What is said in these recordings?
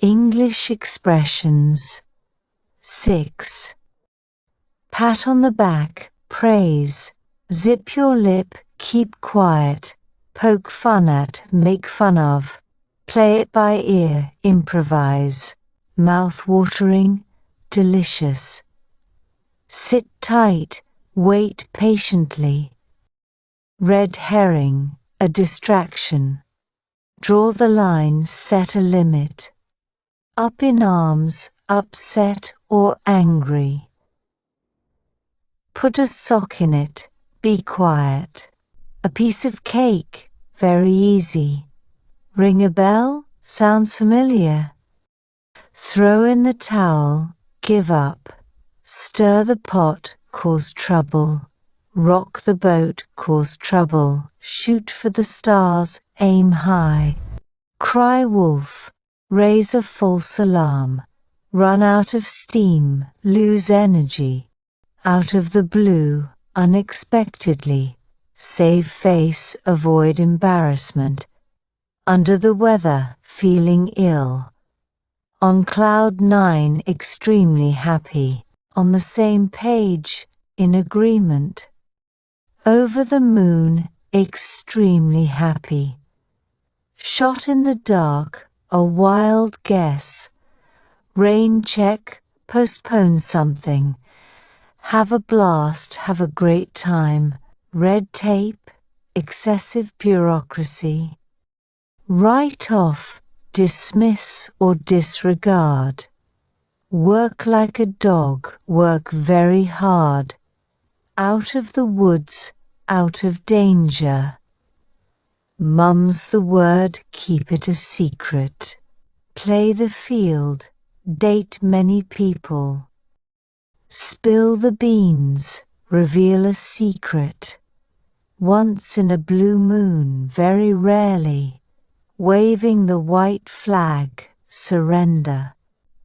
English expressions. 6. Pat on the back, praise. Zip your lip, keep quiet. Poke fun at, make fun of. Play it by ear, improvise. Mouth-watering, delicious. Sit tight, wait patiently. Red herring, a distraction. Draw the line, set a limit. Up in arms, upset or angry. Put a sock in it, be quiet. A piece of cake, very easy. Ring a bell, sounds familiar. Throw in the towel, give up. Stir the pot, cause trouble. Rock the boat, cause trouble. Shoot for the stars, aim high. Cry wolf, raise a false alarm. Run out of steam, lose energy. Out of the blue, unexpectedly. Save face, avoid embarrassment. Under the weather, feeling ill. On cloud 9, extremely happy. On the same page, in agreement. Over the moon, extremely happy. Shot in the dark, a wild guess. Rain check, postpone something. Have a blast, have a great time. Red tape, excessive bureaucracy. Write off, dismiss or disregard. Work like a dog, work very hard. Out of the woods, out of danger. Mum's the word, keep it a secret. Play the field, date many people. Spill the beans, reveal a secret. Once in a blue moon, very rarely. Waving the white flag, surrender.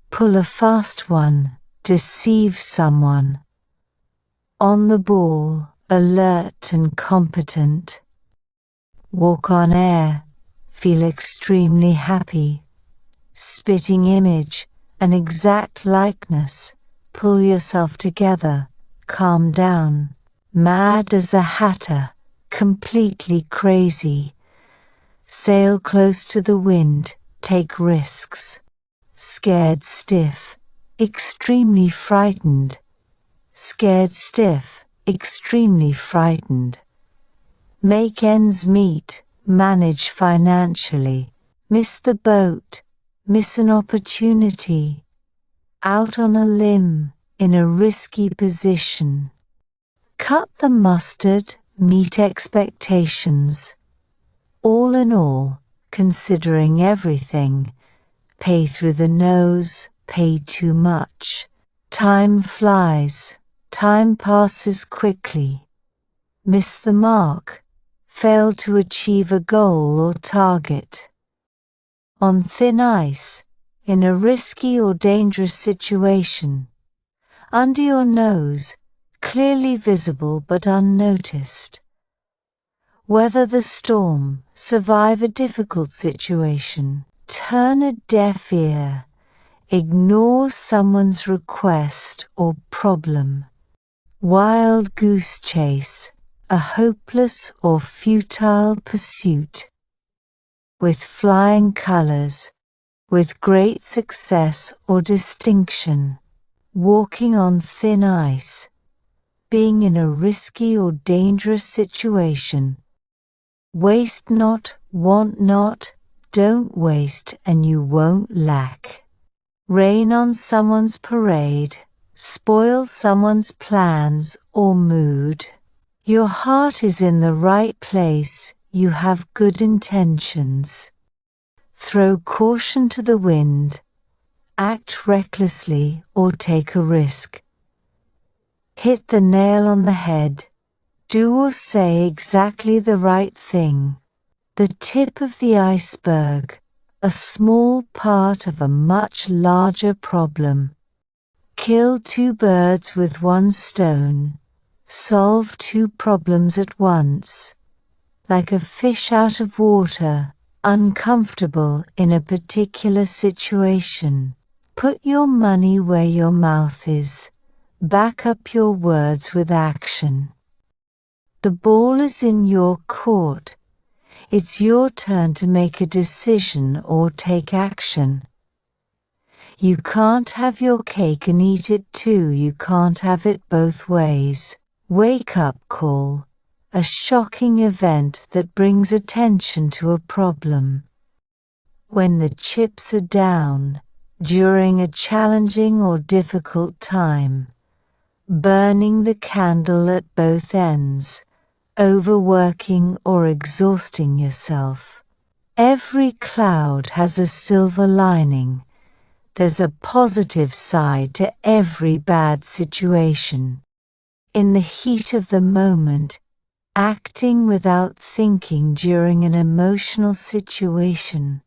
Pull a fast one, deceive someone. On the ball, alert and competent. Walk on air, feel extremely happy. Spitting image, an exact likeness. Pull yourself together, calm down. Mad as a hatter, completely crazy. Sail close to the wind, take risks. Scared stiff, extremely frightened. Scared stiff, extremely frightened. Make ends meet, manage financially. Miss the boat, miss an opportunity. Out on a limb, in a risky position. Cut the mustard, meet expectations. All in all, considering everything. Pay through the nose, pay too much. Time flies, time passes quickly. Miss the mark, fail to achieve a goal or target. On thin ice, in a risky or dangerous situation. Under your nose, clearly visible but unnoticed. Weather the storm, survive a difficult situation. Turn a deaf ear, ignore someone's request or problem. Wild goose chase, a hopeless or futile pursuit. With flying colors, with great success or distinction. Walking on thin ice, being in a risky or dangerous situation. Waste not, want not, don't waste and you won't lack. Rain on someone's parade, spoil someone's plans or mood. Your heart is in the right place, you have good intentions. Throw caution to the wind, act recklessly or take a risk. Hit the nail on the head, do or say exactly the right thing. The tip of the iceberg, a small part of a much larger problem. Kill 2 birds with 1 stone, solve 2 problems at once. Like a fish out of water, uncomfortable in a particular situation. Put your money where your mouth is. Back up your words with action. The ball is in your court. It's your turn to make a decision or take action. You can't have your cake and eat it too. You can't have it both ways. Wake up call. A shocking event that brings attention to a problem. When the chips are down, during a challenging or difficult time. Burning the candle at both ends. Overworking or exhausting yourself. Every cloud has a silver lining. There's a positive side to every bad situation. In the heat of the moment, acting without thinking during an emotional situation.